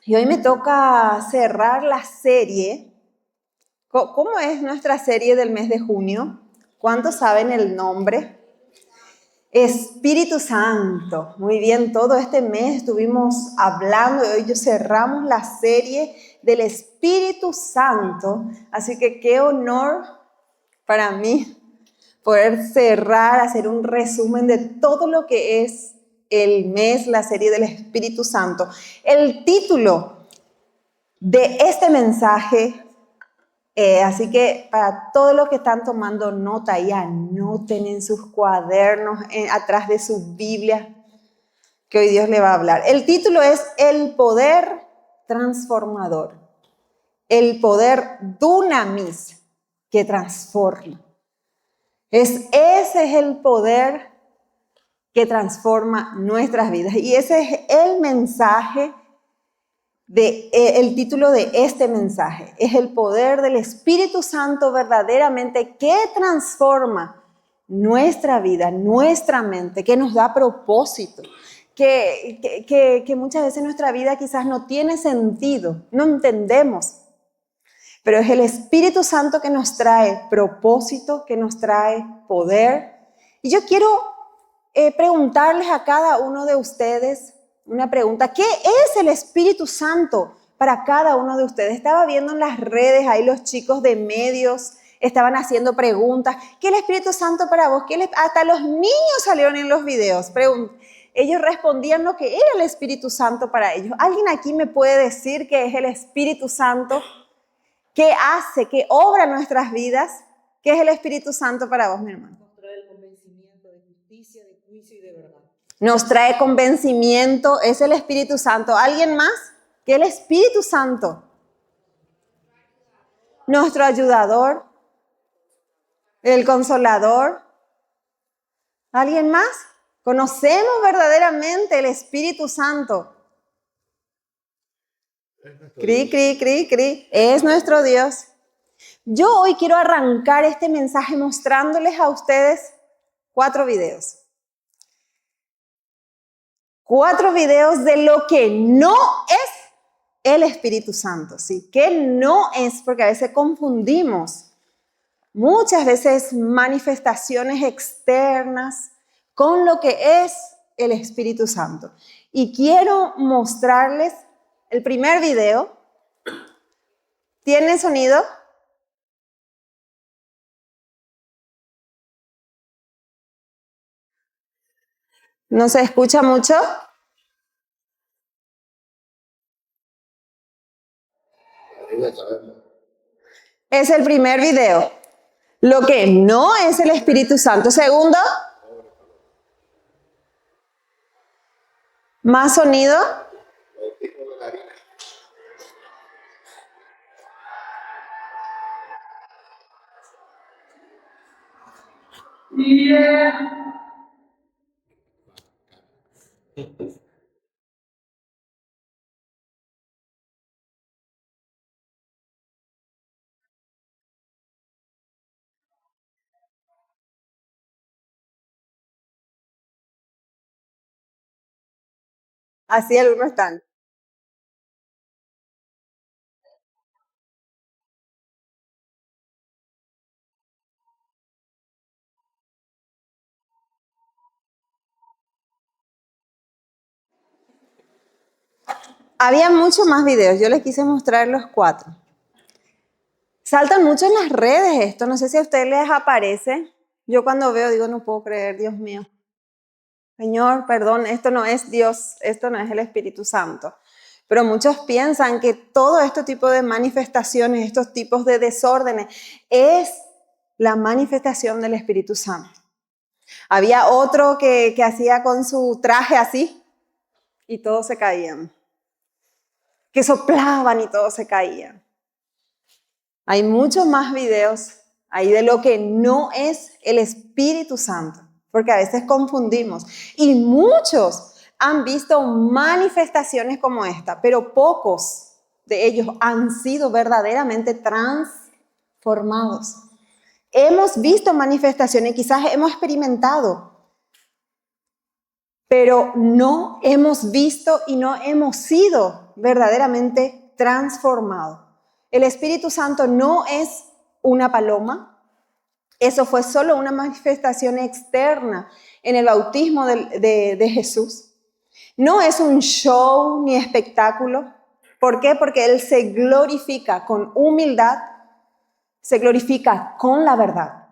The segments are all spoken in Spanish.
Y hoy me toca cerrar la serie. ¿Cómo es nuestra serie del mes de junio? ¿Cuántos saben el nombre? Espíritu Santo. Muy bien, todo este mes estuvimos hablando y hoy cerramos la serie del Espíritu Santo. Así que qué honor para mí poder cerrar, hacer un resumen de todo lo que es el mes, la serie del Espíritu Santo. El título de este mensaje, así que para todos los que están tomando nota, y anoten en sus cuadernos, atrás de su Biblia, que hoy Dios le va a hablar. El título es El poder transformador, el poder dunamis que transforma. Ese es el poder que transforma nuestras vidas. Y ese es el mensaje, el título de este mensaje. Es el poder del Espíritu Santo verdaderamente que transforma nuestra vida, nuestra mente, que nos da propósito. Que muchas veces nuestra vida quizás no tiene sentido, no entendemos. Pero es el Espíritu Santo que nos trae propósito, que nos trae poder. Y yo quiero preguntarles a cada uno de ustedes una pregunta. ¿Qué es el Espíritu Santo para cada uno de ustedes? Estaba viendo en las redes, ahí los chicos de medios estaban haciendo preguntas. ¿Qué es el Espíritu Santo para vos? Hasta los niños salieron en los videos. Ellos respondían lo que era el Espíritu Santo para ellos. ¿Alguien aquí me puede decir qué es el Espíritu Santo? ¿Qué hace? ¿Qué obra en nuestras vidas? ¿Qué es el Espíritu Santo para vos, mi hermano? Nos trae el convencimiento de justicia, de juicio y de verdad. Nos trae convencimiento, es el Espíritu Santo. ¿Alguien más? ¿Qué es el Espíritu Santo? Nuestro ayudador, el consolador. ¿Alguien más? ¿Conocemos verdaderamente el Espíritu Santo? Cri, cri, cri, cri. Es nuestro Dios. Yo hoy quiero arrancar este mensaje mostrándoles a ustedes 4 videos. 4 videos de lo que no es el Espíritu Santo, ¿sí? Que no es, porque a veces confundimos muchas veces manifestaciones externas con lo que es el Espíritu Santo. Y quiero mostrarles el primer video. ¿Tiene sonido? ¿No se escucha mucho? Es el primer video. Lo que no es el Espíritu Santo. Segundo. ¿Más sonido? Así algunos están. Había muchos más videos, yo les quise mostrar los 4. Saltan mucho en las redes esto, no sé si a ustedes les aparece. Yo cuando veo digo, no puedo creer, Dios mío. Señor, perdón, esto no es Dios, esto no es el Espíritu Santo. Pero muchos piensan que todo este tipo de manifestaciones, estos tipos de desórdenes, es la manifestación del Espíritu Santo. Había otro que hacía con su traje así y todos se caían. Que soplaban y todos se caían. Hay muchos más videos ahí de lo que no es el Espíritu Santo, porque a veces confundimos. Y muchos han visto manifestaciones como esta, pero pocos de ellos han sido verdaderamente transformados. Hemos visto manifestaciones, quizás hemos experimentado, pero no hemos visto y no hemos sido verdaderamente transformado. El Espíritu Santo no es una paloma. Eso fue solo una manifestación externa en el bautismo de Jesús. No es un show ni espectáculo. ¿Por qué? Porque Él se glorifica con humildad, se glorifica con la verdad.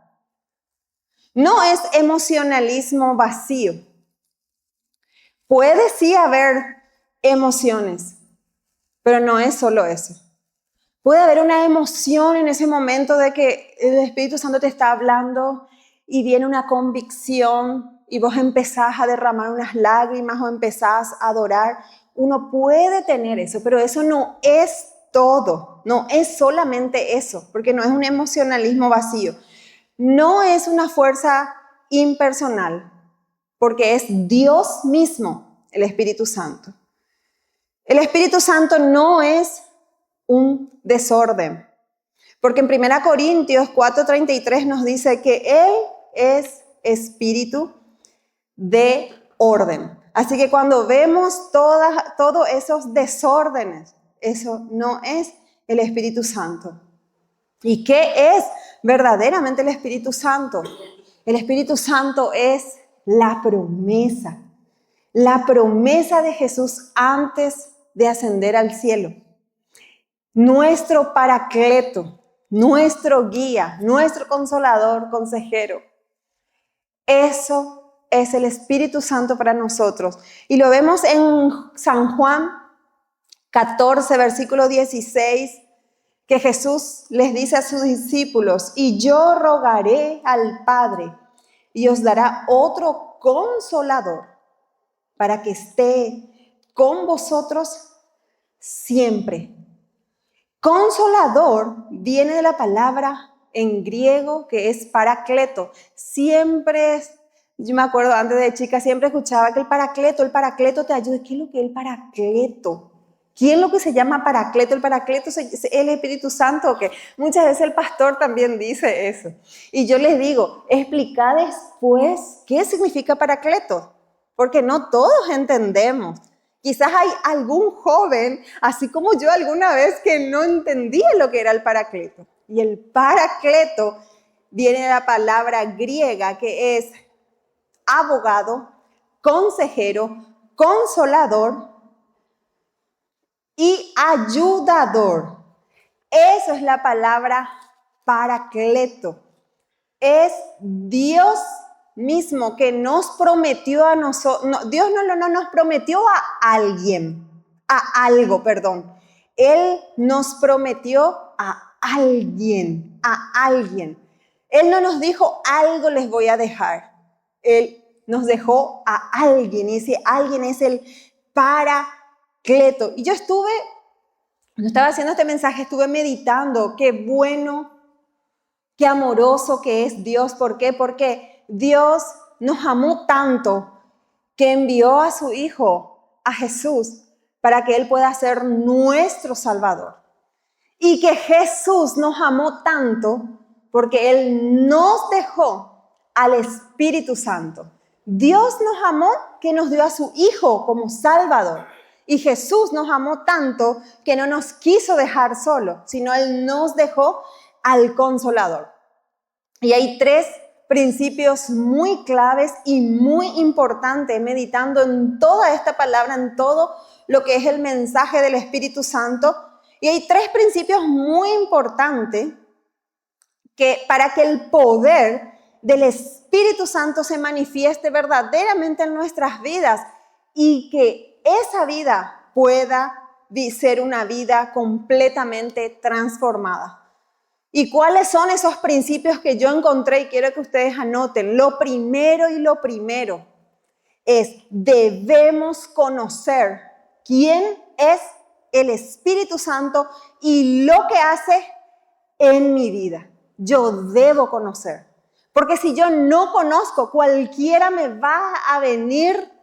No es emocionalismo vacío. Puede sí haber emociones, pero no es solo eso. Puede haber una emoción en ese momento de que el Espíritu Santo te está hablando y viene una convicción y vos empezás a derramar unas lágrimas o empezás a adorar. Uno puede tener eso, pero eso no es todo. No es solamente eso, porque no es un emocionalismo vacío. No es una fuerza impersonal, porque es Dios mismo, el Espíritu Santo. El Espíritu Santo no es un desorden, porque en 1 Corintios 4:33 nos dice que Él es espíritu de orden. Así que cuando vemos todos esos desórdenes, eso no es el Espíritu Santo. ¿Y qué es verdaderamente el Espíritu Santo? El Espíritu Santo es la promesa de Jesús antes de ascender al cielo. Nuestro paracleto, nuestro guía, nuestro consolador, consejero. Eso es el Espíritu Santo para nosotros. Y lo vemos en San Juan 14, versículo 16, que Jesús les dice a sus discípulos: y yo rogaré al Padre y os dará otro consolador para que esté con vosotros siempre. Consolador viene de la palabra en griego que es paracleto. Yo me acuerdo antes de chica, siempre escuchaba que el paracleto te ayuda. ¿Qué es lo que es el paracleto? ¿Quién es lo que se llama paracleto? El paracleto es el Espíritu Santo, ¿o qué? Muchas veces el pastor también dice eso. Y yo les digo, explica después qué significa paracleto, porque no todos entendemos. Quizás hay algún joven, así como yo alguna vez, que no entendía lo que era el paracleto. Y el paracleto viene de la palabra griega que es abogado, consejero, consolador y ayudador. Eso es la palabra paracleto. Es Dios mismo que nos prometió a nosotros. Dios no nos prometió a alguien, a algo, perdón. Él nos prometió a alguien, a alguien. Él no nos dijo algo les voy a dejar. Él nos dejó a alguien y ese alguien es el paracleto. Y yo cuando estaba haciendo este mensaje, estuve meditando, qué bueno, qué amoroso que es Dios. ¿Por qué? Porque Dios nos amó tanto que envió a su Hijo, a Jesús, para que Él pueda ser nuestro Salvador. Y que Jesús nos amó tanto porque Él nos dejó al Espíritu Santo. Dios nos amó que nos dio a su Hijo como Salvador. Y Jesús nos amó tanto que no nos quiso dejar solo, sino Él nos dejó al Consolador. Y hay 3 principios muy claves y muy importantes meditando en toda esta palabra, en todo lo que es el mensaje del Espíritu Santo. Y hay 3 principios muy importantes que para que el poder del Espíritu Santo se manifieste verdaderamente en nuestras vidas y que esa vida pueda ser una vida completamente transformada. ¿Y cuáles son esos principios que yo encontré y quiero que ustedes anoten? Lo primero es debemos conocer quién es el Espíritu Santo y lo que hace en mi vida. Yo debo conocer. Porque si yo no conozco, cualquiera me va a venir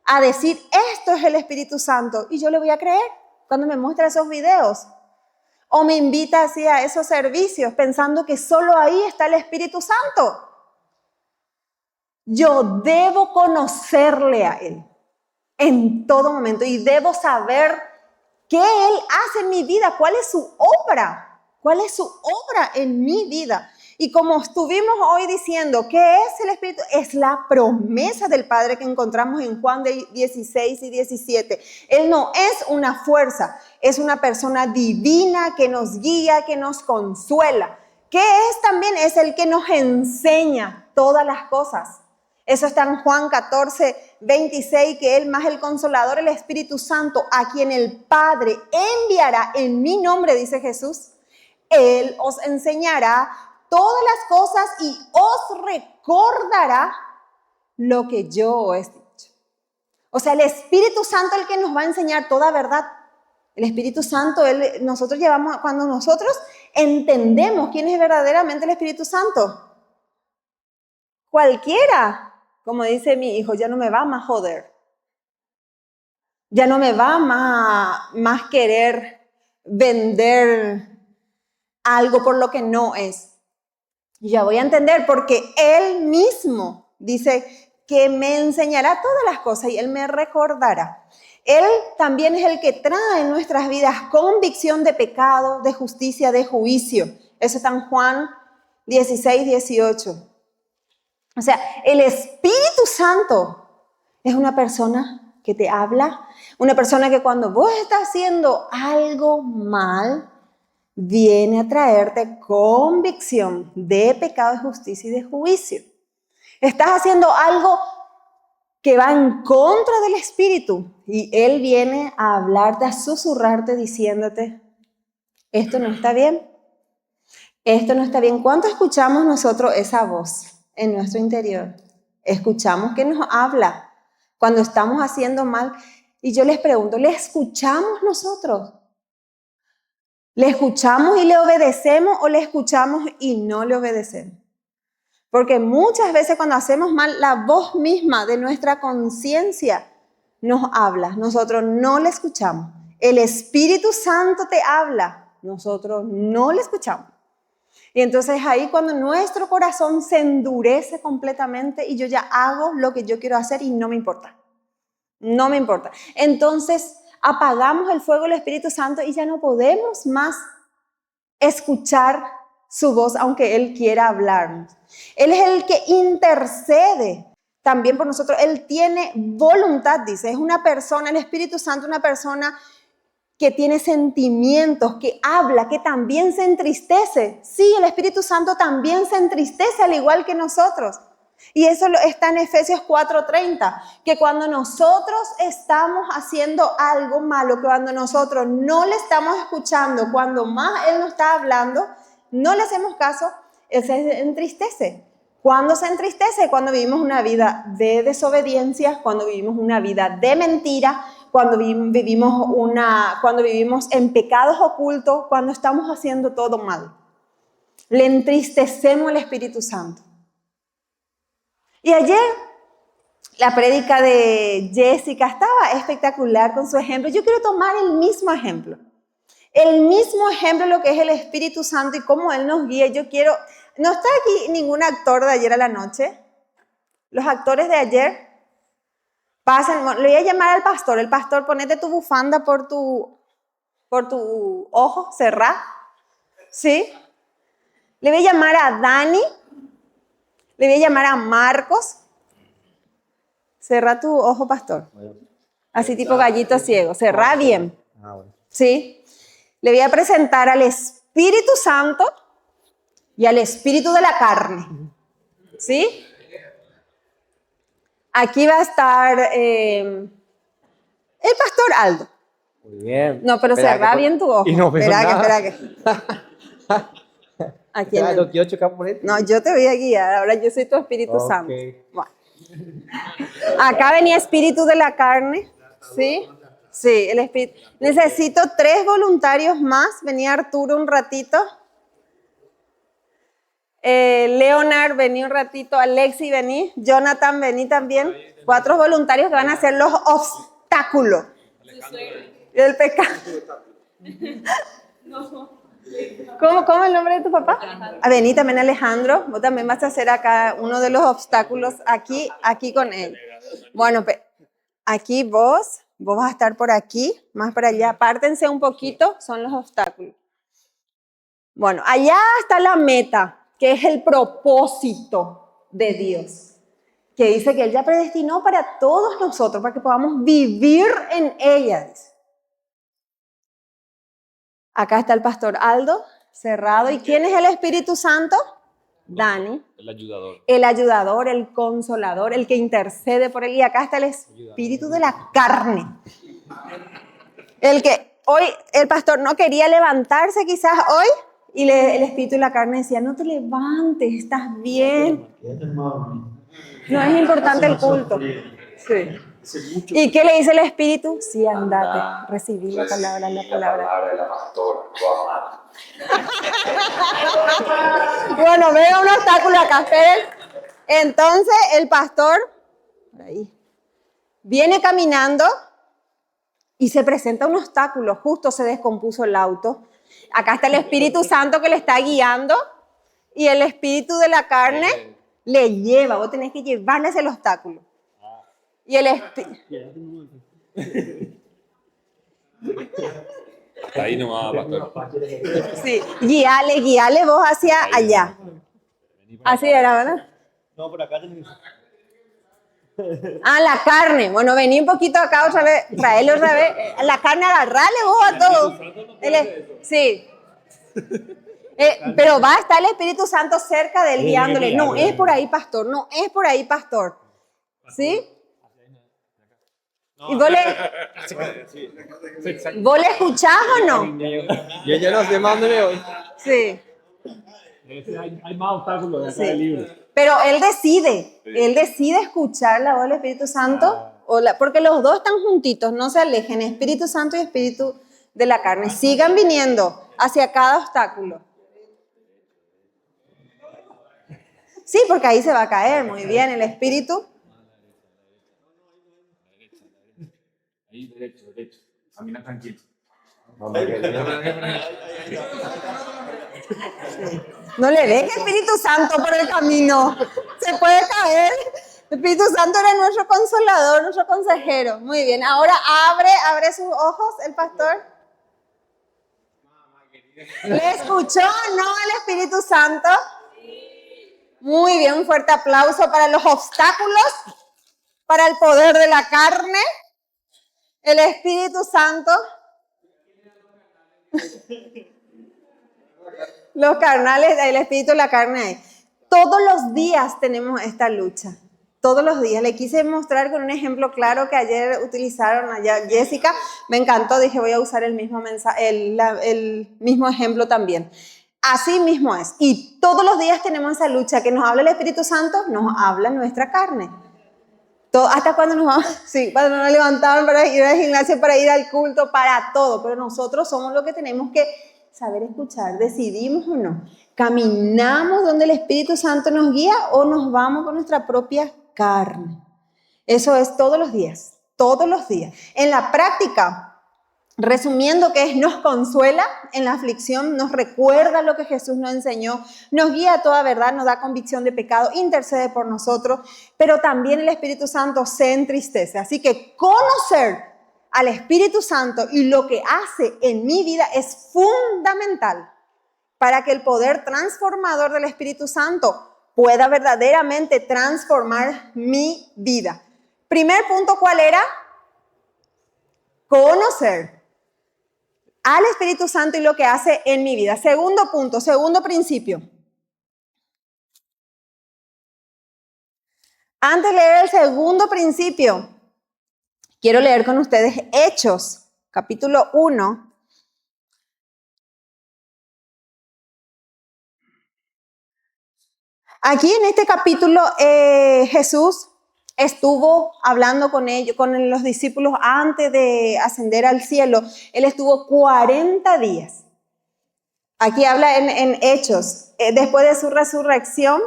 a decir, esto es el Espíritu Santo. Y yo le voy a creer cuando me muestra esos videos. O me invita así a esos servicios pensando que solo ahí está el Espíritu Santo. Yo debo conocerle a Él en todo momento y debo saber ¿Qué Él hace en mi vida? ¿Cuál es su obra? ¿Cuál es su obra en mi vida? Y como estuvimos hoy diciendo, ¿qué es el Espíritu? Es la promesa del Padre que encontramos en Juan 16 y 17. Él no es una fuerza, es una persona divina que nos guía, que nos consuela. ¿Qué es también? Es el que nos enseña todas las cosas. Eso está en Juan 14, 26, que Él más el Consolador, el Espíritu Santo, a quien el Padre enviará en mi nombre, dice Jesús. Él os enseñará todas las cosas y os recordará lo que yo os he dicho. O sea, el Espíritu Santo es el que nos va a enseñar toda verdad. El Espíritu Santo, cuando nosotros entendemos quién es verdaderamente el Espíritu Santo, cualquiera, como dice mi hijo, ya no me va más joder. Ya no me va más querer vender algo por lo que no es. Ya voy a entender porque Él mismo dice que me enseñará todas las cosas y Él me recordará. Él también es el que trae en nuestras vidas convicción de pecado, de justicia, de juicio. Eso está en Juan 16, 18. O sea, el Espíritu Santo es una persona que te habla, una persona que cuando vos estás haciendo algo mal, viene a traerte convicción de pecado, de justicia y de juicio. Estás haciendo algo que va en contra del Espíritu y Él viene a hablarte, a susurrarte diciéndote, esto no está bien, esto no está bien. ¿Cuánto escuchamos nosotros esa voz en nuestro interior? Escuchamos que nos habla cuando estamos haciendo mal. Y yo les pregunto, ¿le escuchamos nosotros? ¿Le escuchamos y le obedecemos o le escuchamos y no le obedecemos? Porque muchas veces cuando hacemos mal, la voz misma de nuestra conciencia nos habla. Nosotros no le escuchamos. El Espíritu Santo te habla. Nosotros no le escuchamos. Y entonces ahí cuando nuestro corazón se endurece completamente y yo ya hago lo que yo quiero hacer y no me importa. No me importa. Entonces apagamos el fuego del Espíritu Santo y ya no podemos más escuchar su voz aunque Él quiera hablarnos. Él es el que intercede también por nosotros. Él tiene voluntad, dice. Es una persona, el Espíritu Santo, una persona que tiene sentimientos, que habla, que también se entristece. Sí, el Espíritu Santo también se entristece al igual que nosotros. Y eso está en Efesios 4:30, que cuando nosotros estamos haciendo algo malo, cuando nosotros no le estamos escuchando, cuando más Él nos está hablando, no le hacemos caso, Él se entristece. ¿Cuándo se entristece? Cuando vivimos una vida de desobediencia, cuando vivimos una vida de mentira, cuando vivimos en pecados ocultos, cuando estamos haciendo todo mal. Le entristecemos al Espíritu Santo. Y ayer la prédica de Jessica estaba espectacular con su ejemplo. Yo quiero tomar el mismo ejemplo. El mismo ejemplo de lo que es el Espíritu Santo y cómo Él nos guía. No está aquí ningún actor de ayer a la noche. Los actores de ayer pasen. Le voy a llamar al pastor. El pastor, ponete tu bufanda por tu ojo, cerrá. ¿Sí? Le voy a llamar a Dani. Le voy a llamar a Marcos. Cerrá tu ojo, pastor. Así tipo gallito ciego. Cerrá bien. ¿Sí? Le voy a presentar al Espíritu Santo y al espíritu de la carne. ¿Sí? Aquí va a estar el pastor Aldo. Muy bien. No, pero cerrá bien tu ojo. Y no veo nada. Espera que. Aquí No quiero chocar por esto. No, yo te voy a guiar. Ahora yo soy tu Espíritu Santo. Bueno. Acá venía espíritu de la carne. ¿Sí? Sí, el espíritu. Necesito 3 voluntarios más. Venía Arturo un ratito. Leonard, vení un ratito. Alexi, vení. Jonathan, vení también. 4 voluntarios que van a hacer los obstáculos del pecado. ¿Cómo es el nombre de tu papá? Vení también, Alejandro. Vos también vas a hacer acá uno de los obstáculos aquí con él. Bueno, aquí vos. Vos vas a estar por aquí, más para allá. Apártense un poquito, son los obstáculos. Bueno, allá está la meta, que es el propósito de Dios, que dice que Él ya predestinó para todos nosotros, para que podamos vivir en ella. Dice. Acá está el pastor Aldo, cerrado. ¿Y quién es el Espíritu Santo? Dani. El ayudador. El ayudador, el consolador, el que intercede por él. Y acá está el espíritu de la carne. El que hoy el pastor no quería levantarse quizás hoy y el espíritu de la carne decía, no te levantes, estás bien. No es importante el culto. Sí. ¿Y qué le dice el espíritu? Sí, andate, recibí la palabra. de la pastora. Bueno, veo un obstáculo acá, esperen. Entonces el pastor por ahí, viene caminando y se presenta un obstáculo. Justo se descompuso el auto. Acá está el Espíritu Santo que le está guiando y el espíritu de la carne le lleva. Vos tenés que llevarle ese obstáculo. Y el espíritu... Ahí nomás, pastor. Sí, guíale vos hacia allá. Así era, ¿verdad? No, por acá tenemos. Ah, la carne. Bueno, vení un poquito acá otra vez, traele otra vez. La carne, agarrale vos a todo. Sí. Pero va a estar el Espíritu Santo cerca de él guiándole. No, es por ahí, pastor. No, es por ahí, pastor. ¿Sí? ¿Y vos le escuchás o no? Yo ya no sé más dónde me voy. Sí. Hay más obstáculos de acá Sí. del libro. Pero él decide escuchar la voz del Espíritu Santo, porque los dos están juntitos, no se alejen, Espíritu Santo y Espíritu de la carne. Sigan viniendo hacia cada obstáculo. Sí, porque ahí se va a caer, muy bien, el Espíritu. Ahí, derecho. Camina tranquilo. No le deje Espíritu Santo por el camino, se puede caer. El Espíritu Santo era nuestro consolador, nuestro consejero. Muy bien, ahora abre sus ojos el pastor. ¿Le escuchó o no el Espíritu Santo? Muy bien, un fuerte aplauso para los obstáculos, para el poder de la carne, el Espíritu Santo. Los carnales, el espíritu y la carne. Todos los días tenemos esta lucha. Todos los días. Le quise mostrar con un ejemplo claro que ayer utilizaron allá Jessica. Me encantó, dije voy a usar el mismo mensaje, el mismo ejemplo también. Así mismo es. Y todos los días tenemos esa lucha que nos habla el Espíritu Santo, nos habla nuestra carne. Hasta cuando nos vamos, sí, cuando nos levantaban para ir al gimnasio, para ir al culto, para todo. Pero nosotros somos los que tenemos que saber escuchar. ¿Decidimos o no? ¿Caminamos donde el Espíritu Santo nos guía o nos vamos con nuestra propia carne? Eso es todos los días, todos los días. En la práctica, resumiendo que nos consuela en la aflicción, nos recuerda lo que Jesús nos enseñó, nos guía a toda verdad, nos da convicción de pecado, intercede por nosotros, pero también el Espíritu Santo se entristece. Así que conocer al Espíritu Santo y lo que hace en mi vida es fundamental para que el poder transformador del Espíritu Santo pueda verdaderamente transformar mi vida. Primer punto, ¿cuál era? Conocer al Espíritu Santo y lo que hace en mi vida. Segundo punto, segundo principio. Antes de leer el segundo principio, quiero leer con ustedes Hechos, capítulo 1. Aquí en este capítulo Jesús estuvo hablando con ellos, con los discípulos antes de ascender al cielo. Él estuvo 40 días. Aquí habla en Hechos. Después de su resurrección,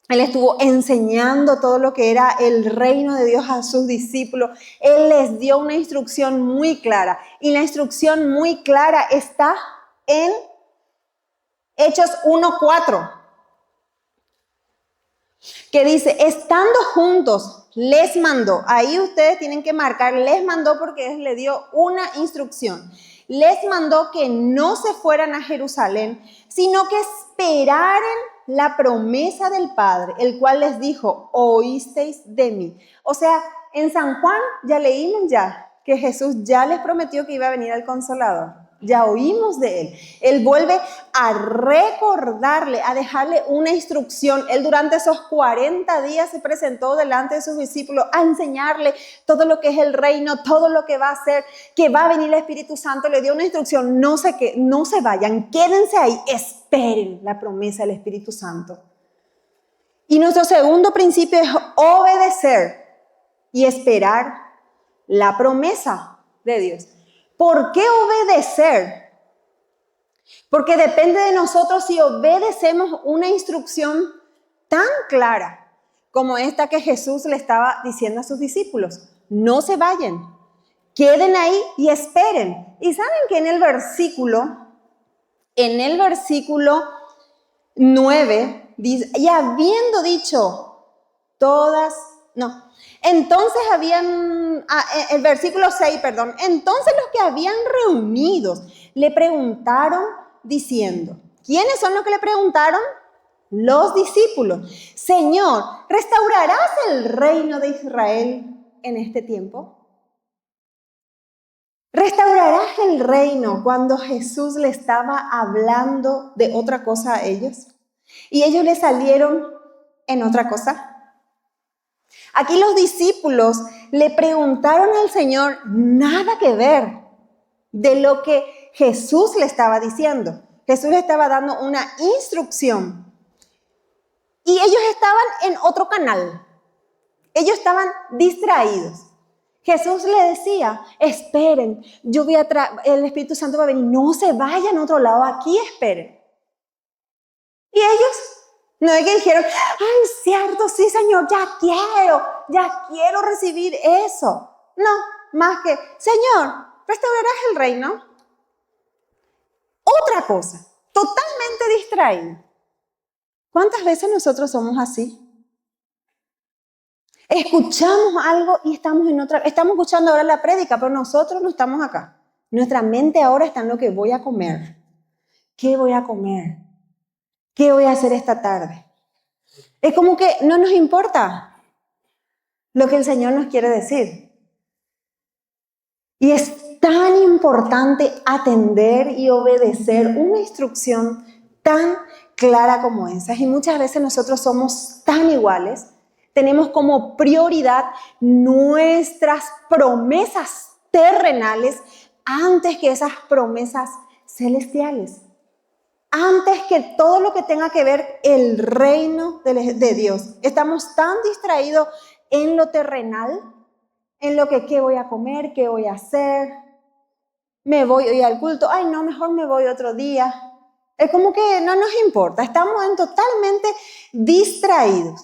Él estuvo enseñando todo lo que era el reino de Dios a sus discípulos. Él les dio una instrucción muy clara. Y la instrucción muy clara está en Hechos 1:4. Que dice, estando juntos les mandó. Ahí ustedes tienen que marcar, les mandó porque Él le dio una instrucción. Les mandó que no se fueran a Jerusalén, sino que esperaran la promesa del Padre, el cual les dijo, oísteis de mí. O sea, en San Juan ya leímos ya que Jesús ya les prometió que iba a venir el Consolador. Ya oímos de Él. Él vuelve a recordarle, a dejarle una instrucción. Él durante esos 40 días se presentó delante de sus discípulos a enseñarle todo lo que es el reino, todo lo que va a hacer, que va a venir el Espíritu Santo. Le dio una instrucción, no se vayan, quédense ahí, esperen la promesa del Espíritu Santo. Y nuestro segundo principio es obedecer y esperar la promesa de Dios. ¿Por qué obedecer? Porque depende de nosotros si obedecemos una instrucción tan clara como esta que Jesús le estaba diciendo a sus discípulos. No se vayan, queden ahí y esperen. Y saben que en el versículo 9 dice, y habiendo dicho entonces el versículo 6, entonces los que habían reunidos le preguntaron diciendo, ¿quiénes son los que le preguntaron? Los discípulos. Señor, ¿restaurarás el reino de Israel en este tiempo? ¿Restaurarás el reino cuando Jesús le estaba hablando de otra cosa a ellos? Y ellos le salieron en otra cosa. Aquí los discípulos le preguntaron al Señor nada que ver de lo que Jesús le estaba diciendo. Jesús le estaba dando una instrucción y ellos estaban en otro canal. Ellos estaban distraídos. Jesús le decía, esperen, el Espíritu Santo va a venir, no se vayan a otro lado, aquí esperen. Y ellos no es que dijeron, ay, cierto, sí, Señor, ya quiero recibir eso. No, más que, Señor, ¿restaurarás el reino? Otra cosa, totalmente distraído. ¿Cuántas veces nosotros somos así? Escuchamos algo y estamos en otra, estamos escuchando ahora la prédica, pero nosotros no estamos acá. Nuestra mente ahora está en lo que voy a comer. ¿Qué voy a comer? ¿Qué voy a hacer esta tarde? Es como que no nos importa lo que el Señor nos quiere decir. Y es tan importante atender y obedecer una instrucción tan clara como esa. Y muchas veces nosotros somos tan iguales, tenemos como prioridad nuestras promesas terrenales antes que esas promesas celestiales. Antes que todo lo que tenga que ver el reino de Dios. Estamos tan distraídos en lo terrenal, en lo que qué voy a comer, qué voy a hacer. Me voy hoy al culto, ay no, mejor me voy otro día. Es como que no nos importa, estamos totalmente distraídos.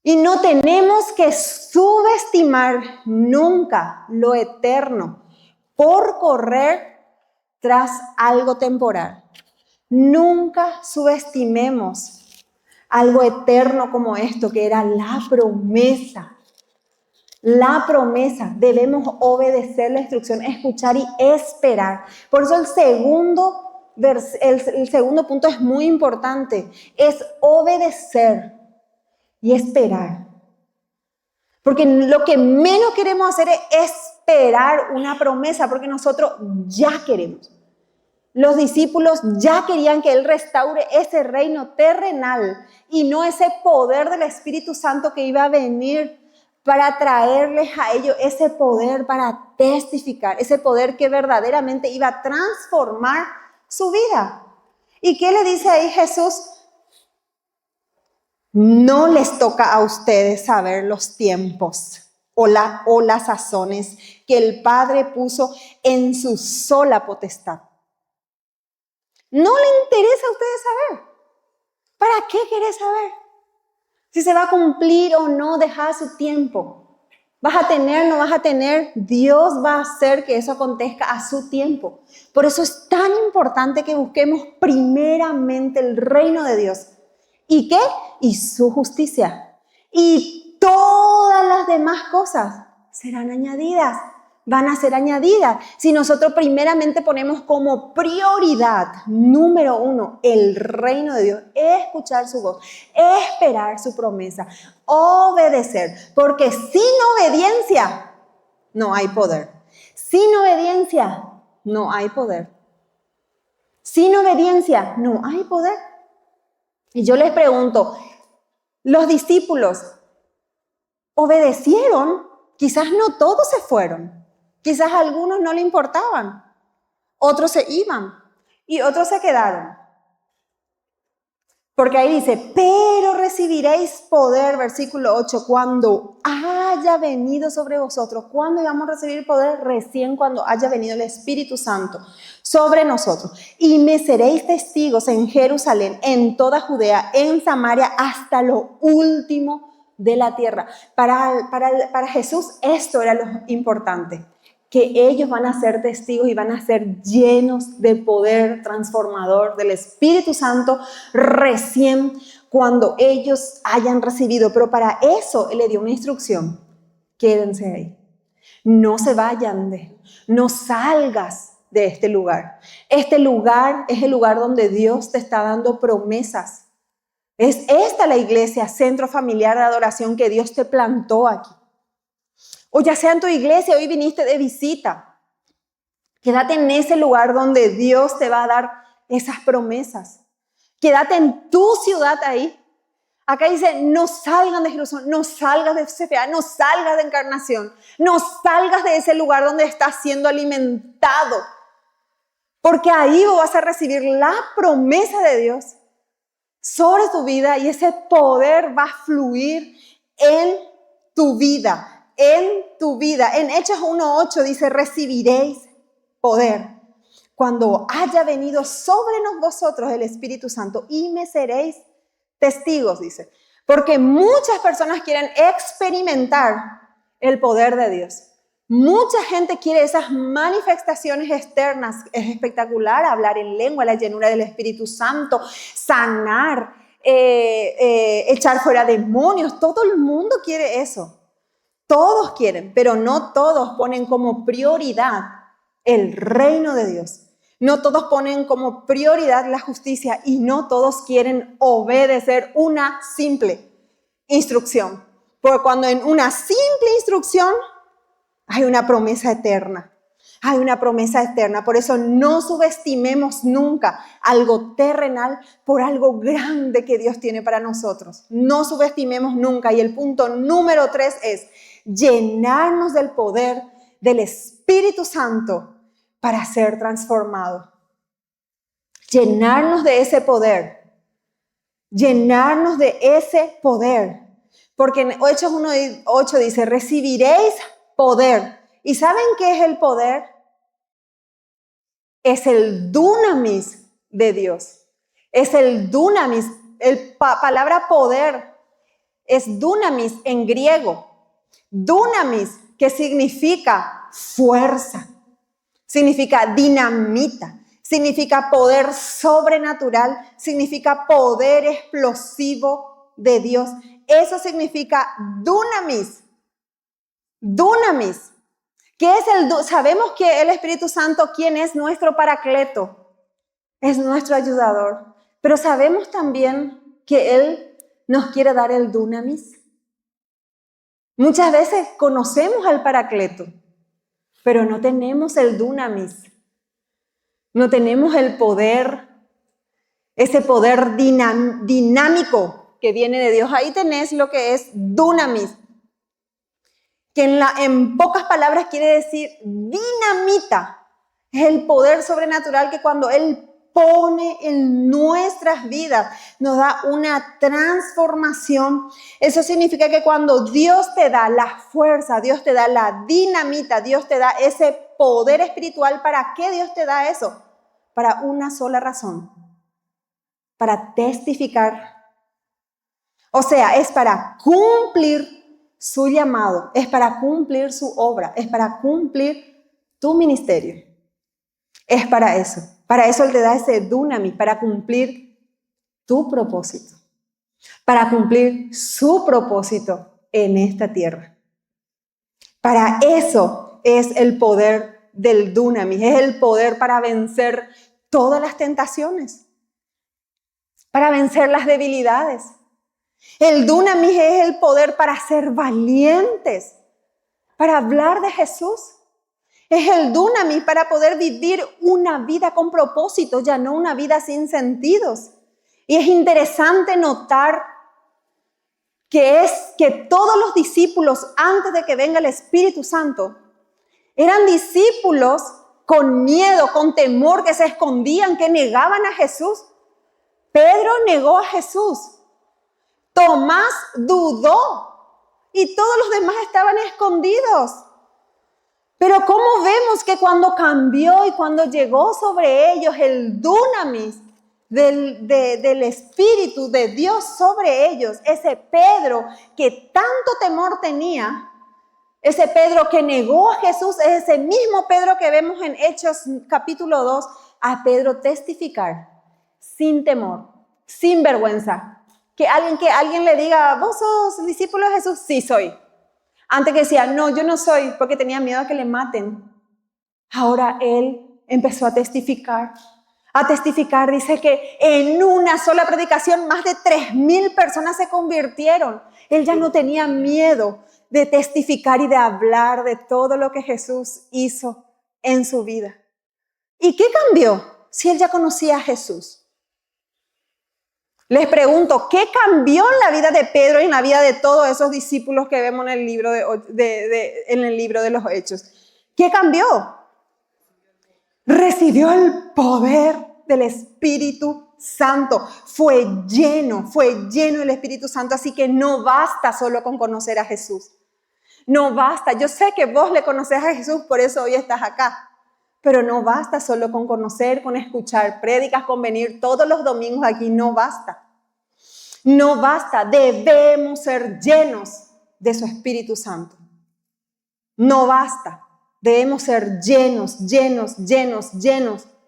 Y no tenemos que subestimar nunca lo eterno por correr tras algo temporal. Nunca subestimemos algo eterno como esto, que era la promesa. La promesa. Debemos obedecer la instrucción, escuchar y esperar. Por eso el segundo punto es muy importante. Es obedecer y esperar. Porque lo que menos queremos hacer es esperar una promesa, porque nosotros ya queremos. Los discípulos ya querían que Él restaure ese reino terrenal y no ese poder del Espíritu Santo que iba a venir para traerles a ellos ese poder para testificar, ese poder que verdaderamente iba a transformar su vida. ¿Y qué le dice ahí Jesús? No les toca a ustedes saber los tiempos o las sazones que el Padre puso en su sola potestad. No le interesa a ustedes saber. ¿Para qué querés saber? Si se va a cumplir o no, deja su tiempo. ¿Vas a tener, no vas a tener? Dios va a hacer que eso acontezca a su tiempo. Por eso es tan importante que busquemos primeramente el reino de Dios. ¿Y qué? Y su justicia. Y todas las demás cosas serán añadidas, van a ser añadidas. Si nosotros primeramente ponemos como prioridad, número 1, el reino de Dios, escuchar su voz, esperar su promesa, obedecer. Porque sin obediencia no hay poder. Sin obediencia no hay poder. Sin obediencia no hay poder. Y yo les pregunto, los discípulos obedecieron, quizás no todos se fueron, quizás a algunos no le importaban, otros se iban y otros se quedaron. Porque ahí dice, pero recibiréis poder, versículo 8, cuando haya venido sobre vosotros. ¿Cuándo íbamos a recibir poder? Recién cuando haya venido el Espíritu Santo sobre nosotros. Y me seréis testigos en Jerusalén, en toda Judea, en Samaria, hasta lo último de la tierra. Para Jesús esto era lo importante, que ellos van a ser testigos y van a ser llenos del poder transformador del Espíritu Santo recién cuando ellos hayan recibido. Pero para eso Él le dio una instrucción: quédense ahí, no se vayan, no salgas de este lugar. Este lugar es el lugar donde Dios te está dando promesas. Es esta la iglesia, centro familiar de adoración que Dios te plantó aquí. O ya sea en tu iglesia, hoy viniste de visita. Quédate en ese lugar donde Dios te va a dar esas promesas. Quédate en tu ciudad ahí. Acá dice, no salgan de Jerusalén, no salgas de CFA, no salgas de Encarnación, no salgas de ese lugar donde estás siendo alimentado. Porque ahí vos vas a recibir la promesa de Dios sobre tu vida y ese poder va a fluir en tu vida. En tu vida. En Hechos 1:8 dice, recibiréis poder cuando haya venido sobre vosotros el Espíritu Santo y me seréis testigos, dice. Porque muchas personas quieren experimentar el poder de Dios. Mucha gente quiere esas manifestaciones externas. Es espectacular hablar en lengua, la llenura del Espíritu Santo, sanar, echar fuera demonios. Todo el mundo quiere eso. Todos quieren, pero no todos ponen como prioridad el reino de Dios. No todos ponen como prioridad la justicia y no todos quieren obedecer una simple instrucción. Porque cuando en una simple instrucción hay una promesa eterna. Hay una promesa eterna. Por eso no subestimemos nunca algo terrenal por algo grande que Dios tiene para nosotros. No subestimemos nunca. Y el punto número 3 es llenarnos del poder del Espíritu Santo para ser transformados. Llenarnos de ese poder. Llenarnos de ese poder. Porque en Hechos 1:8 dice, recibiréis poder. ¿Y saben qué es el poder? Es el dunamis de Dios. Es el dunamis. La palabra poder es dunamis en griego. Dunamis, que significa fuerza, significa dinamita, significa poder sobrenatural, significa poder explosivo de Dios. Eso significa dunamis. Dunamis. ¿Qué es sabemos que el Espíritu Santo, ¿quién es? Nuestro paracleto, es nuestro ayudador. Pero sabemos también que Él nos quiere dar el dunamis. Muchas veces conocemos al paracleto, pero no tenemos el dunamis. No tenemos el poder, ese poder dinámico que viene de Dios. Ahí tenés lo que es dunamis, que en pocas palabras quiere decir dinamita. Es el poder sobrenatural que cuando Él pone en nuestras vidas, nos da una transformación. Eso significa que cuando Dios te da la fuerza, Dios te da la dinamita, Dios te da ese poder espiritual, ¿para qué Dios te da eso? Para una sola razón, para testificar. O sea, es para cumplir su llamado, es para cumplir su obra, es para cumplir tu ministerio. Es para eso. Para eso Él te da ese dunamis, para cumplir tu propósito. para cumplir su propósito en esta tierra. Para eso es el poder del dunamis, es el poder para vencer todas las tentaciones, para vencer las debilidades. El dunamis es el poder para ser valientes, para hablar de Jesús. Es el dunamis para poder vivir una vida con propósito, ya no una vida sin sentidos. Y es interesante notar que todos los discípulos, antes de que venga el Espíritu Santo, eran discípulos con miedo, con temor, que se escondían, que negaban a Jesús. Pedro negó a Jesús. Tomás dudó y todos los demás estaban escondidos. Pero ¿cómo vemos que cuando cambió y cuando llegó sobre ellos el dunamis del Espíritu de Dios sobre ellos, ese Pedro que tanto temor tenía, ese Pedro que negó a Jesús, es ese mismo Pedro que vemos en Hechos capítulo 2, a Pedro testificar sin temor, sin vergüenza. Que alguien le diga, ¿vos sos discípulo de Jesús? Sí, soy. Antes que decía, no, yo no soy, porque tenía miedo a que le maten. Ahora él empezó a testificar. Dice que en una sola predicación más de 3,000 personas se convirtieron. Él ya no tenía miedo de testificar y de hablar de todo lo que Jesús hizo en su vida. ¿Y qué cambió si él ya conocía a Jesús? Les pregunto, ¿qué cambió en la vida de Pedro y en la vida de todos esos discípulos que vemos en el libro en el libro de los Hechos? ¿Qué cambió? Recibió el poder del Espíritu Santo. Fue lleno del Espíritu Santo, así que no basta solo con conocer a Jesús. No basta. Yo sé que vos le conocés a Jesús, por eso hoy estás acá. Pero no basta solo con conocer, con escuchar prédicas, con venir todos los domingos aquí. No basta. No basta. Debemos ser llenos de su Espíritu Santo. No basta. Debemos ser llenos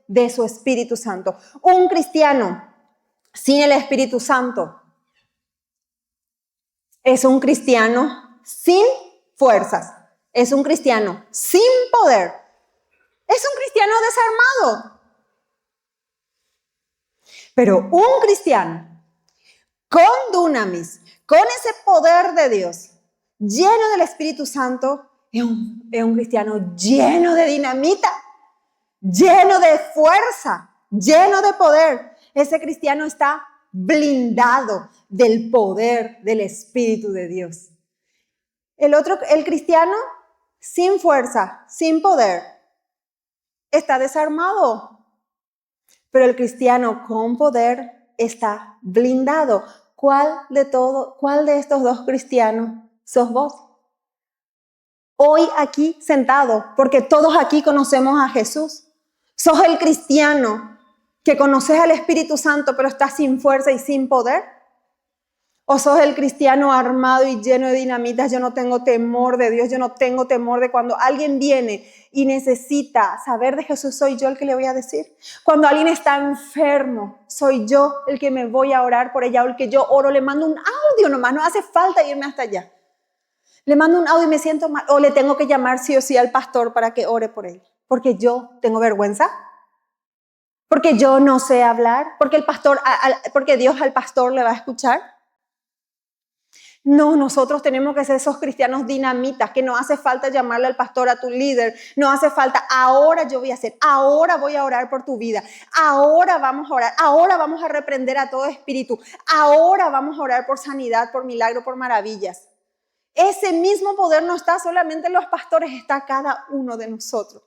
de su Espíritu Santo. Un cristiano sin el Espíritu Santo es un cristiano sin fuerzas. Es un cristiano sin poder. Es un cristiano desarmado. Un cristiano con dunamis, con ese poder de Dios, lleno del Espíritu Santo, es un cristiano lleno de dinamita, lleno de fuerza, lleno de poder. Ese cristiano está blindado del poder del Espíritu de Dios. El cristiano sin fuerza, sin poder, está desarmado. Pero el cristiano con poder está blindado. ¿Cuál de estos dos cristianos sos vos? Hoy aquí sentado, porque todos aquí conocemos a Jesús. ¿Sos el cristiano que conoces al Espíritu Santo pero estás sin fuerza y sin poder? ¿O sos el cristiano armado y lleno de dinamitas? Yo no tengo temor de Dios, yo no tengo temor de cuando alguien viene y necesita saber de Jesús, soy yo el que le voy a decir. Cuando alguien está enfermo, soy yo el que me voy a orar por ella, o el que yo oro, le mando un audio nomás, no hace falta irme hasta allá. Le mando un audio y me siento mal, o le tengo que llamar sí o sí al pastor para que ore por él. Porque yo tengo vergüenza, porque yo no sé hablar, porque Dios al pastor le va a escuchar. No, nosotros tenemos que ser esos cristianos dinamitas, que no hace falta llamarle al pastor, a tu líder, no hace falta, ahora yo voy a hacer, ahora voy a orar por tu vida, ahora vamos a orar, ahora vamos a reprender a todo espíritu, ahora vamos a orar por sanidad, por milagro, por maravillas. Ese mismo poder no está solamente en los pastores, está cada uno de nosotros.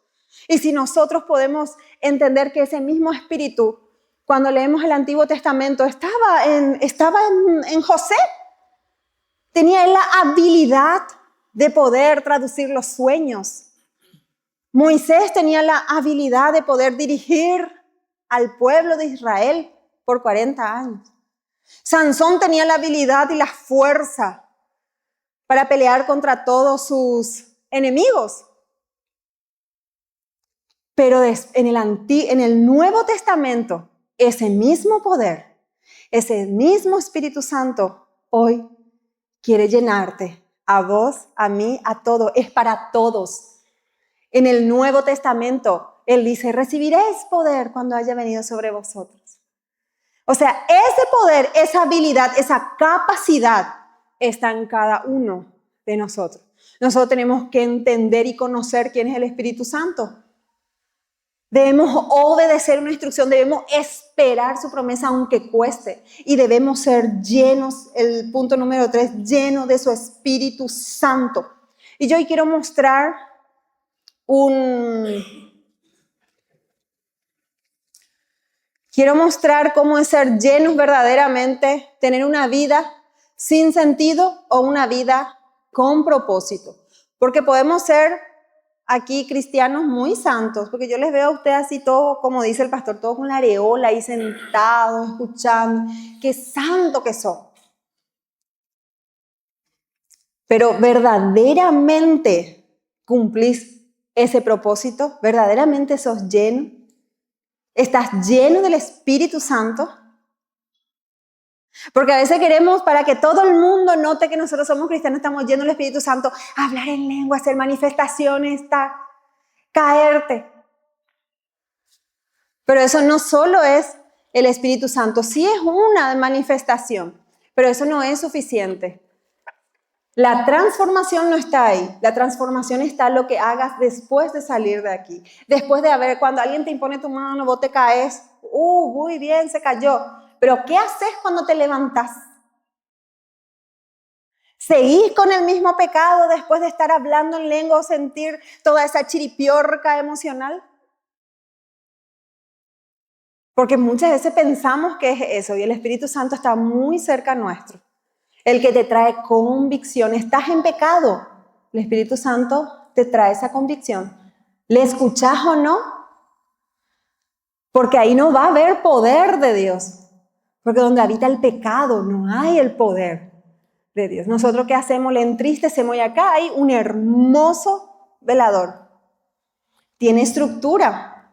Y si nosotros podemos entender que ese mismo espíritu, cuando leemos el Antiguo Testamento, estaba en José. Tenía la habilidad de poder traducir los sueños. Moisés tenía la habilidad de poder dirigir al pueblo de Israel por 40 años. Sansón tenía la habilidad y la fuerza para pelear contra todos sus enemigos. Pero en el Nuevo Testamento, ese mismo poder, ese mismo Espíritu Santo hoy quiere llenarte. A vos, a mí, a todos. Es para todos. En el Nuevo Testamento, Él dice, recibiréis poder cuando haya venido sobre vosotros. O sea, ese poder, esa habilidad, esa capacidad está en cada uno de nosotros. Nosotros tenemos que entender y conocer quién es el Espíritu Santo. Debemos obedecer una instrucción, debemos esperar su promesa aunque cueste. Y debemos ser llenos, el punto número 3, llenos de su Espíritu Santo. Y yo hoy quiero mostrar cómo es ser llenos verdaderamente, tener una vida sin sentido o una vida con propósito. Porque podemos ser aquí cristianos muy santos, porque yo les veo a ustedes así todos, como dice el pastor, todos con la areola ahí sentados, escuchando. ¡Qué santo que son! Pero verdaderamente cumplís ese propósito, verdaderamente sos lleno, estás lleno del Espíritu Santo. Porque a veces queremos, para que todo el mundo note que nosotros somos cristianos, estamos llenos del Espíritu Santo, hablar en lengua, hacer manifestaciones, caerte. Pero eso no solo es el Espíritu Santo, sí es una manifestación, pero eso no es suficiente. La transformación no está ahí, la transformación está en lo que hagas después de salir de aquí. Después de cuando alguien te impone tu mano, vos te caes, muy bien, se cayó. Pero ¿qué haces cuando te levantas? ¿Seguís con el mismo pecado después de estar hablando en lengua o sentir toda esa chiripiorca emocional? Porque muchas veces pensamos que es eso y el Espíritu Santo está muy cerca nuestro. El que te trae convicción. Estás en pecado. El Espíritu Santo te trae esa convicción. ¿Le escuchás o no? Porque ahí no va a haber poder de Dios. Porque donde habita el pecado no hay el poder de Dios. Nosotros ¿qué hacemos? Le entristecemos y acá hay un hermoso velador. Tiene estructura,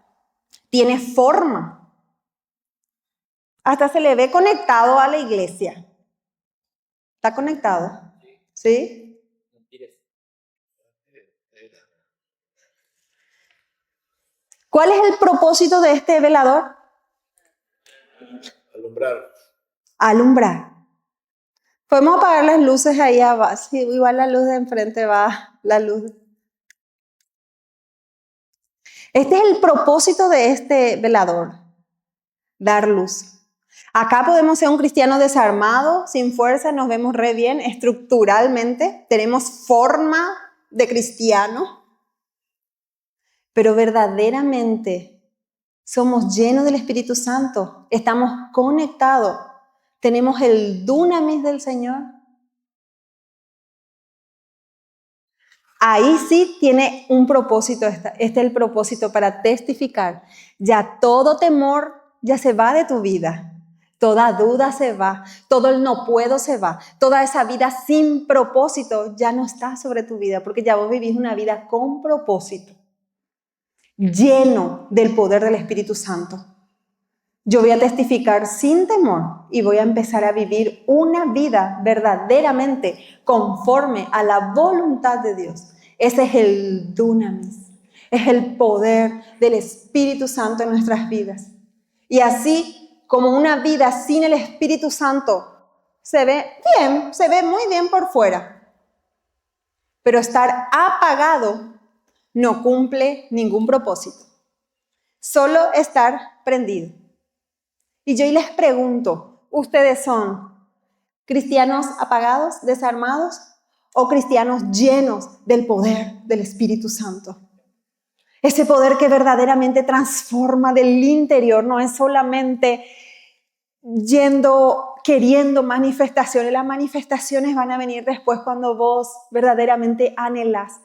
tiene forma. Hasta se le ve conectado a la iglesia. ¿Está conectado? ¿Sí? ¿Cuál es el propósito de este velador? Alumbrar. Podemos apagar las luces ahí abajo. Sí, igual la luz de enfrente va, la luz. Este es el propósito de este velador. Dar luz. Acá podemos ser un cristiano desarmado, sin fuerza, nos vemos re bien estructuralmente, tenemos forma de cristiano, pero verdaderamente somos llenos del Espíritu Santo, estamos conectados, tenemos el dunamis del Señor. Ahí sí tiene un propósito, este es el propósito para testificar. Ya todo temor ya se va de tu vida. Toda duda se va, todo el no puedo se va, toda esa vida sin propósito ya no está sobre tu vida, porque ya vos vivís una vida con propósito, lleno del poder del Espíritu Santo. Yo voy a testificar sin temor y voy a empezar a vivir una vida verdaderamente conforme a la voluntad de Dios. Ese es el dunamis, es el poder del Espíritu Santo en nuestras vidas. Y así como una vida sin el Espíritu Santo se ve bien, se ve muy bien por fuera. Pero estar apagado no cumple ningún propósito. Solo estar prendido. Y yo les pregunto, ¿ustedes son cristianos apagados, desarmados o cristianos llenos del poder del Espíritu Santo? Ese poder que verdaderamente transforma del interior, no es solamente queriendo manifestaciones. Las manifestaciones van a venir después cuando vos verdaderamente anhelás.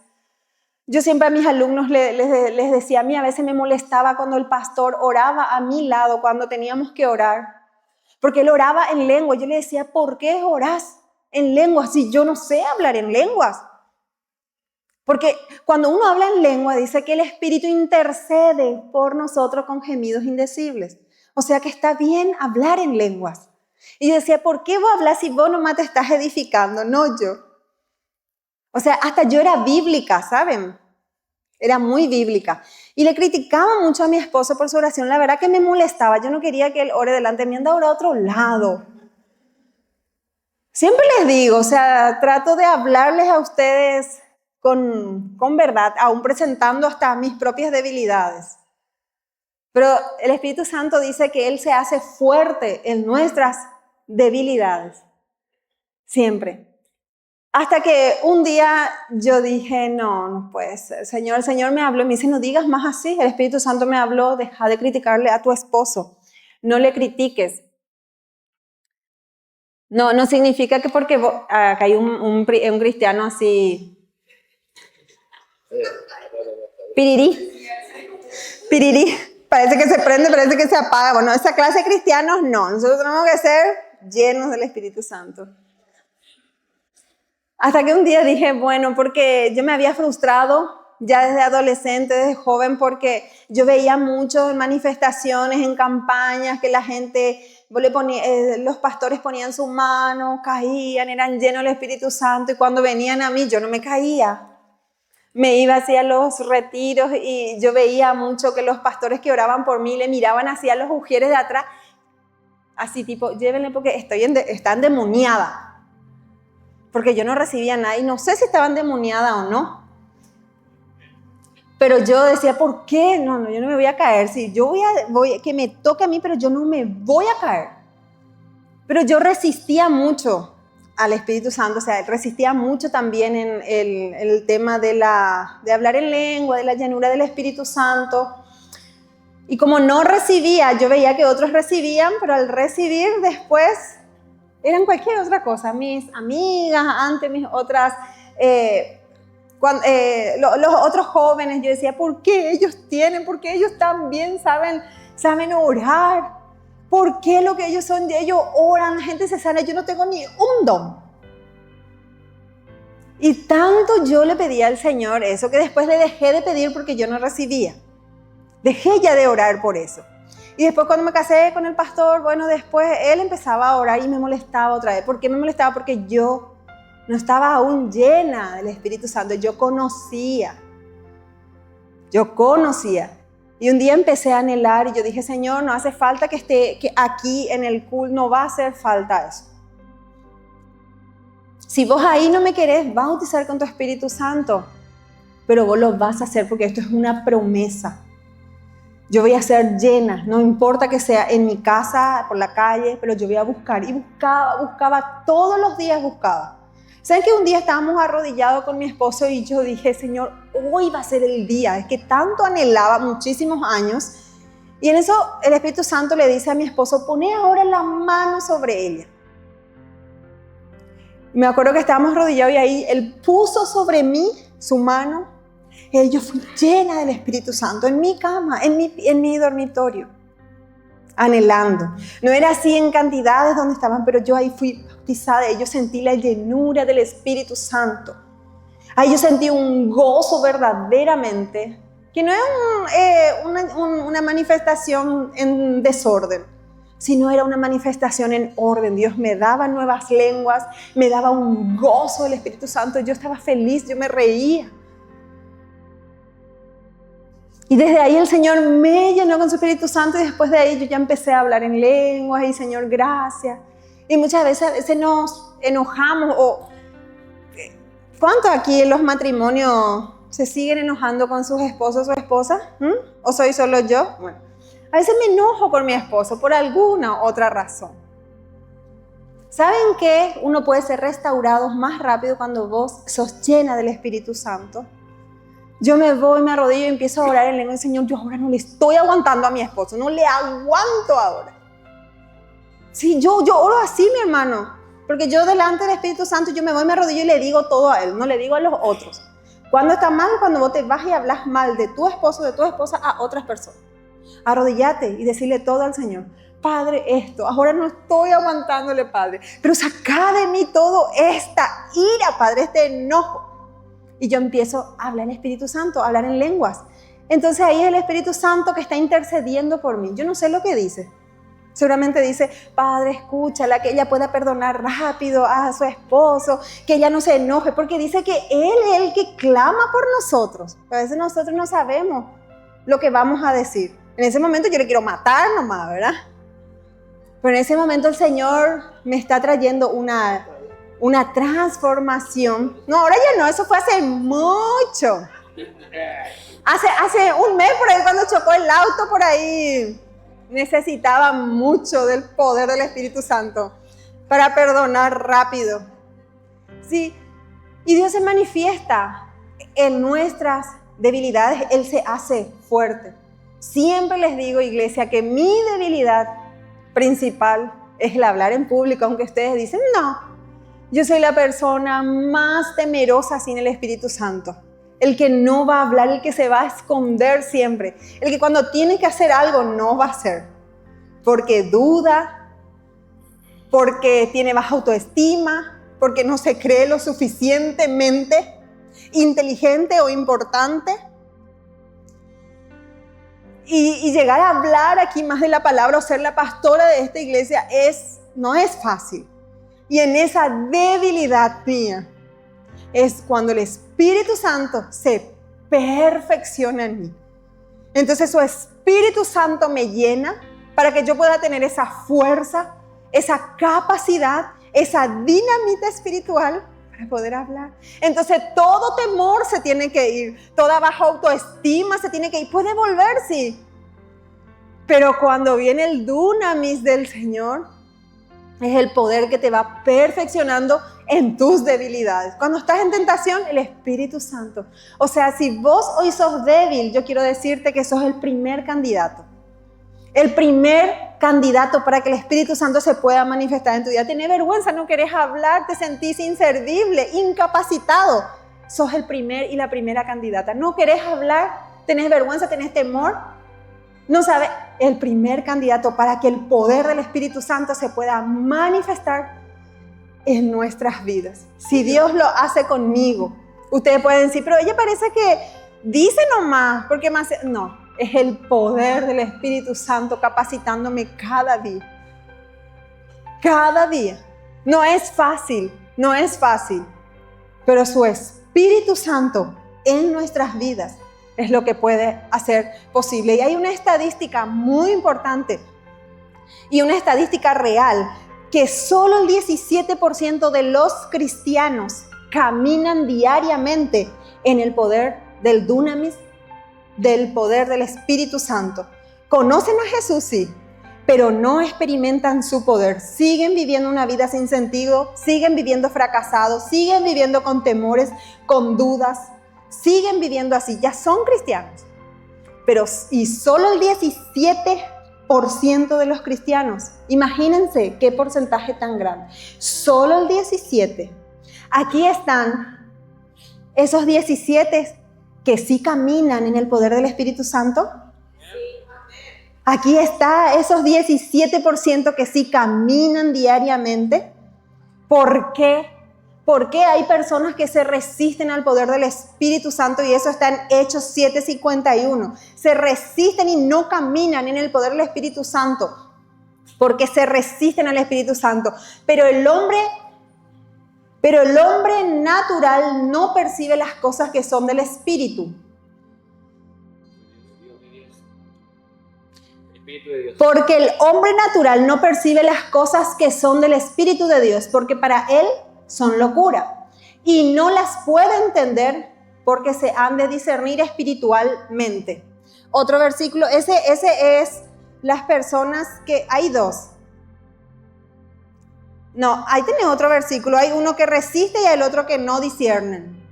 Yo siempre a mis alumnos les decía, a mí a veces me molestaba cuando el pastor oraba a mi lado, cuando teníamos que orar, porque él oraba en lengua. Yo le decía, ¿por qué orás en lenguas si yo no sé hablar en lenguas? Porque cuando uno habla en lengua, dice que el Espíritu intercede por nosotros con gemidos indecibles. O sea que está bien hablar en lenguas. Y yo decía, ¿por qué vos hablas si vos nomás te estás edificando? No yo. O sea, hasta yo era bíblica, ¿saben? Era muy bíblica. Y le criticaba mucho a mi esposo por su oración. La verdad que me molestaba. Yo no quería que él ore delante de mí, anda a orar a otro lado. Siempre les digo, o sea, trato de hablarles a ustedes con verdad, aún presentando hasta mis propias debilidades. Pero el Espíritu Santo dice que Él se hace fuerte en nuestras debilidades. Siempre. Hasta que un día yo dije, no puede ser. El Señor me habló y me dice, no digas más así. El Espíritu Santo me habló, deja de criticarle a tu esposo. No le critiques. No significa que porque acá hay un cristiano así, pirirí, parece que se prende, parece que se apaga. Bueno, esa clase de cristianos no, nosotros tenemos que ser llenos del Espíritu Santo. Hasta que un día dije, bueno, porque yo me había frustrado ya desde adolescente, desde joven, porque yo veía mucho en manifestaciones, en campañas, que la gente, los pastores ponían su mano, caían, eran llenos del Espíritu Santo, y cuando venían a mí yo no me caía. Me iba hacia los retiros y yo veía mucho que los pastores que oraban por mí le miraban hacia los ujieres de atrás, así tipo, llévenle porque está endemoniada. Porque yo no recibía nada y no sé si estaba endemoniada o no. Pero yo decía, ¿por qué? No, yo no me voy a caer. Sí, yo voy que me toque a mí, pero yo no me voy a caer. Pero yo resistía mucho al Espíritu Santo, o sea, resistía mucho también en el tema de hablar en lengua, de la llenura del Espíritu Santo. Y como no recibía, yo veía que otros recibían, pero al recibir después eran cualquier otra cosa. Mis amigas, antes mis otras, los otros jóvenes, yo decía, ¿por qué ellos tienen? ¿Por qué ellos también saben orar? ¿Por qué lo que ellos son? Ellos oran, la gente se sana, yo no tengo ni un don. Y tanto yo le pedía al Señor eso, que después le dejé de pedir porque yo no recibía. Dejé ya de orar por eso. Y después cuando me casé con el pastor, bueno, después él empezaba a orar y me molestaba otra vez. ¿Por qué me molestaba? Porque yo no estaba aún llena del Espíritu Santo. Yo conocía. Y un día empecé a anhelar y yo dije, Señor, no hace falta que aquí en el culto, no va a hacer falta eso. Si vos ahí no me querés bautizar con tu Espíritu Santo, pero vos lo vas a hacer porque esto es una promesa. Yo voy a ser llena, no importa que sea en mi casa, por la calle, pero yo voy a buscar. Y buscaba, todos los días buscaba. ¿Saben que un día estábamos arrodillados con mi esposo y yo dije, Señor, hoy va a ser el día? Es que tanto anhelaba muchísimos años. Y en eso el Espíritu Santo le dice a mi esposo, poné ahora la mano sobre ella. Me acuerdo que estábamos arrodillados y ahí él puso sobre mí su mano. Y yo fui llena del Espíritu Santo en mi cama, en mi dormitorio, anhelando. No era así en cantidades donde estaban, pero yo ahí fui bautizada y yo sentí la llenura del Espíritu Santo. Ahí yo sentí un gozo verdaderamente, que no es una manifestación en desorden, sino era una manifestación en orden. Dios me daba nuevas lenguas, me daba un gozo del Espíritu Santo. Yo estaba feliz, yo me reía. Y desde ahí el Señor me llenó con su Espíritu Santo y después de ahí yo ya empecé a hablar en lenguas y Señor, gracias. Y muchas veces nos enojamos ¿cuántos aquí en los matrimonios se siguen enojando con sus esposos o esposas? ¿O soy solo yo? Bueno, a veces me enojo con mi esposo por alguna otra razón. ¿Saben qué? Uno puede ser restaurado más rápido cuando vos sos llena del Espíritu Santo. Yo me voy, me arrodillo y empiezo a orar en lengua. Señor, yo ahora no le estoy aguantando a mi esposo, no le aguanto ahora. Sí, yo oro así, mi hermano, porque yo delante del Espíritu Santo yo me voy, me arrodillo y le digo todo a él, no le digo a los otros. Cuando está mal, cuando vos te vas y hablas mal de tu esposo, de tu esposa a otras personas. Arrodillate y decirle todo al Señor. Padre, esto, ahora no estoy aguantándole, Padre, pero saca de mí todo esta ira, Padre, este enojo. Y yo empiezo a hablar en Espíritu Santo, a hablar en lenguas. Entonces ahí es el Espíritu Santo que está intercediendo por mí. Yo no sé lo que dice. Seguramente dice, Padre, escúchala, que ella pueda perdonar rápido a su esposo, que ella no se enoje, porque dice que Él es el que clama por nosotros. A veces nosotros no sabemos lo que vamos a decir. En ese momento yo le quiero matar nomás, ¿verdad? Pero en ese momento el Señor me está trayendo una transformación. No, ahora ya no, eso fue hace mucho. Hace un mes por ahí cuando chocó el auto por ahí. Necesitaba mucho del poder del Espíritu Santo para perdonar rápido. Sí, y Dios se manifiesta en nuestras debilidades. Él se hace fuerte. Siempre les digo, iglesia, que mi debilidad principal es el hablar en público, aunque ustedes dicen, no, yo soy la persona más temerosa sin el Espíritu Santo. El que no va a hablar, el que se va a esconder siempre. El que cuando tiene que hacer algo no va a hacer. Porque duda, porque tiene baja autoestima, porque no se cree lo suficientemente inteligente o importante. Y llegar a hablar aquí más de la palabra o ser la pastora de esta iglesia no es fácil. Y en esa debilidad mía, es cuando el Espíritu Santo se perfecciona en mí. Entonces su Espíritu Santo me llena para que yo pueda tener esa fuerza, esa capacidad, esa dinamita espiritual para poder hablar. Entonces todo temor se tiene que ir, toda baja autoestima se tiene que ir. Puede volver, sí. Pero cuando viene el dunamis del Señor, es el poder que te va perfeccionando en tus debilidades. Cuando estás en tentación, el Espíritu Santo. O sea, si vos hoy sos débil, yo quiero decirte que sos el primer candidato. El primer candidato para que el Espíritu Santo se pueda manifestar en tu vida. Tenés vergüenza, no querés hablar, te sentís inservible, incapacitado. Sos el primer y la primera candidata. No querés hablar, tenés vergüenza, tenés temor. No sabes, el primer candidato para que el poder del Espíritu Santo se pueda manifestar en nuestras vidas. Si Dios lo hace conmigo, ustedes pueden decir, pero ella parece que dice nomás, porque más... No, es el poder del Espíritu Santo capacitándome cada día. Cada día. No es fácil, pero su Espíritu Santo en nuestras vidas es lo que puede hacer posible. Y hay una estadística muy importante y una estadística real, que solo el 17% de los cristianos caminan diariamente en el poder del dunamis, del poder del Espíritu Santo. Conocen a Jesús, sí, pero no experimentan su poder. Siguen viviendo una vida sin sentido, siguen viviendo fracasados, siguen viviendo con temores, con dudas. Siguen viviendo así, ya son cristianos, y solo el 17% de los cristianos, imagínense qué porcentaje tan grande, solo el 17%. Aquí están esos 17 que sí caminan en el poder del Espíritu Santo. Aquí está esos 17% que sí caminan diariamente. ¿Por qué? ¿Por qué hay personas que se resisten al poder del Espíritu Santo? Y eso está en Hechos 7:51. Se resisten y no caminan en el poder del Espíritu Santo porque se resisten al Espíritu Santo. Pero el hombre natural no percibe las cosas que son del Espíritu. Porque el hombre natural no percibe las cosas que son del Espíritu de Dios, porque para él son locura y no las puede entender porque se han de discernir espiritualmente. Otro versículo, ese es las personas que, hay dos. No, ahí tenés otro versículo, hay uno que resiste y el otro que no disciernen.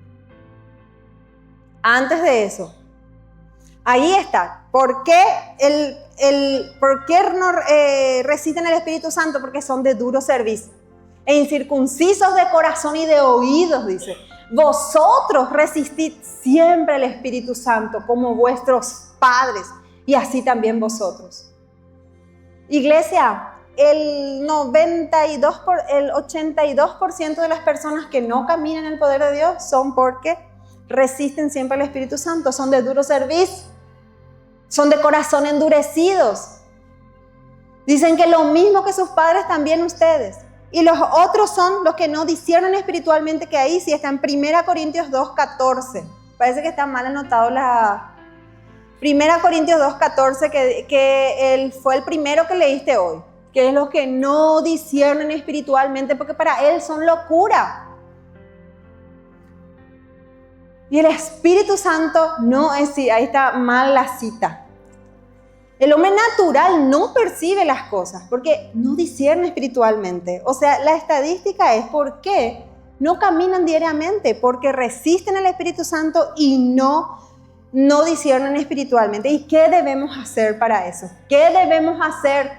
Antes de eso, ahí está. ¿Por qué no resisten el Espíritu Santo? Porque son de duro servicio e incircuncisos de corazón y de oídos, dice. Vosotros resistid siempre al Espíritu Santo como vuestros padres, y así también vosotros. Iglesia, el 82% de las personas que no caminan en el poder de Dios son porque resisten siempre al Espíritu Santo, son de duro servicio, son de corazón endurecidos. Dicen que lo mismo que sus padres, también ustedes. Y los otros son los que no disciernen espiritualmente, que ahí sí está en 1 Corintios 2:14. Parece que está mal anotado la 1 Corintios 2:14, que él fue el primero que leíste hoy. Que es los que no disciernen espiritualmente, porque para él son locura. Y el Espíritu Santo no es, ahí está mal la cita. El hombre natural no percibe las cosas porque no discierne espiritualmente. O sea, la estadística es por qué no caminan diariamente, porque resisten al Espíritu Santo y no disciernen espiritualmente. ¿Y qué debemos hacer para eso? ¿Qué debemos hacer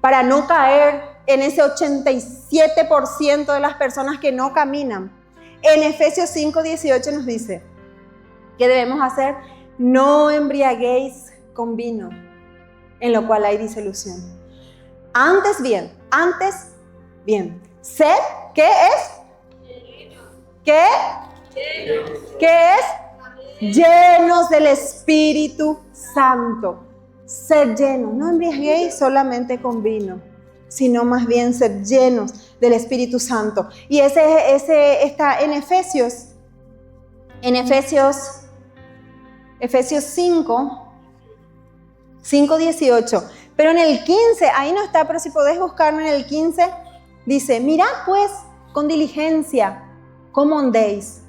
para no caer en ese 87% de las personas que no caminan? En Efesios 5:18 nos dice, ¿qué debemos hacer? No embriaguéis con vino, en lo cual hay disolución. Antes bien, sed, ¿qué es? ¿Qué es? Llenos del Espíritu Santo. Sed llenos, no embriaguéis solamente con vino, sino más bien sed llenos del Espíritu Santo. Y ese está en Efesios 5:18. Pero en el 15, ahí no está, pero si podés buscarlo en el 15, dice, mirad pues con diligencia cómo andéis,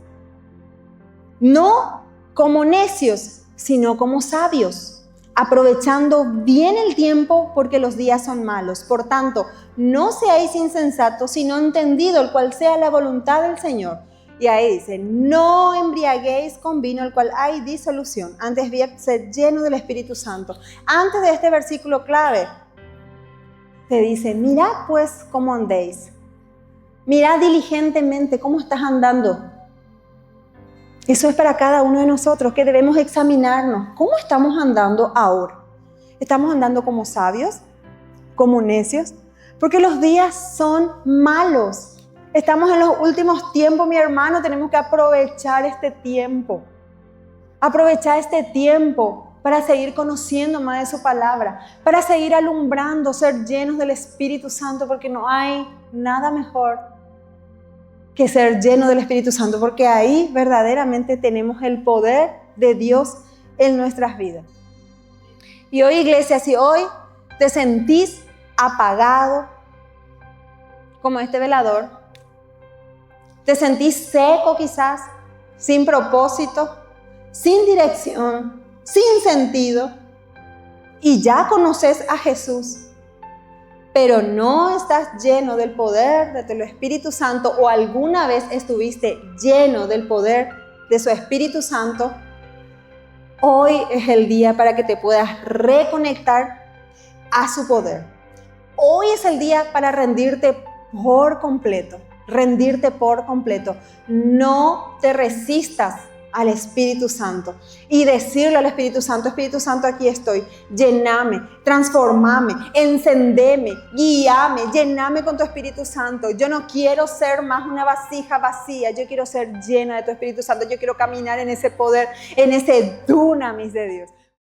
no como necios, sino como sabios, aprovechando bien el tiempo, porque los días son malos. Por tanto, no seáis insensatos, sino entendido el cual sea la voluntad del Señor. Y ahí dice, no embriaguéis con vino, el cual hay disolución. Antes bien, sed lleno del Espíritu Santo. Antes de este versículo clave, te dice, mirad pues cómo andéis. Mirad diligentemente cómo estás andando. Eso es para cada uno de nosotros, que debemos examinarnos. ¿Cómo estamos andando ahora? ¿Estamos andando como sabios? ¿Como necios? Porque los días son malos. Estamos en los últimos tiempos, mi hermano. Tenemos que aprovechar este tiempo. Aprovechar este tiempo para seguir conociendo más de su palabra. Para seguir alumbrando, ser llenos del Espíritu Santo. Porque no hay nada mejor que ser lleno del Espíritu Santo, porque ahí verdaderamente tenemos el poder de Dios en nuestras vidas. Y hoy, iglesia, si hoy te sentís apagado, como este velador, te sentís seco quizás, sin propósito, sin dirección, sin sentido, y ya conoces a Jesús, pero no estás lleno del poder del Espíritu Santo, o alguna vez estuviste lleno del poder de su Espíritu Santo, hoy es el día para que te puedas reconectar a su poder. Hoy es el día para rendirte por completo. No te resistas al Espíritu Santo y decirle al Espíritu Santo, aquí estoy, lléname, transformame, encendeme, guíame, lléname con tu Espíritu Santo. Yo no quiero ser más una vasija vacía, yo quiero ser llena de tu Espíritu Santo, yo quiero caminar en ese poder, en ese dunamis de Dios.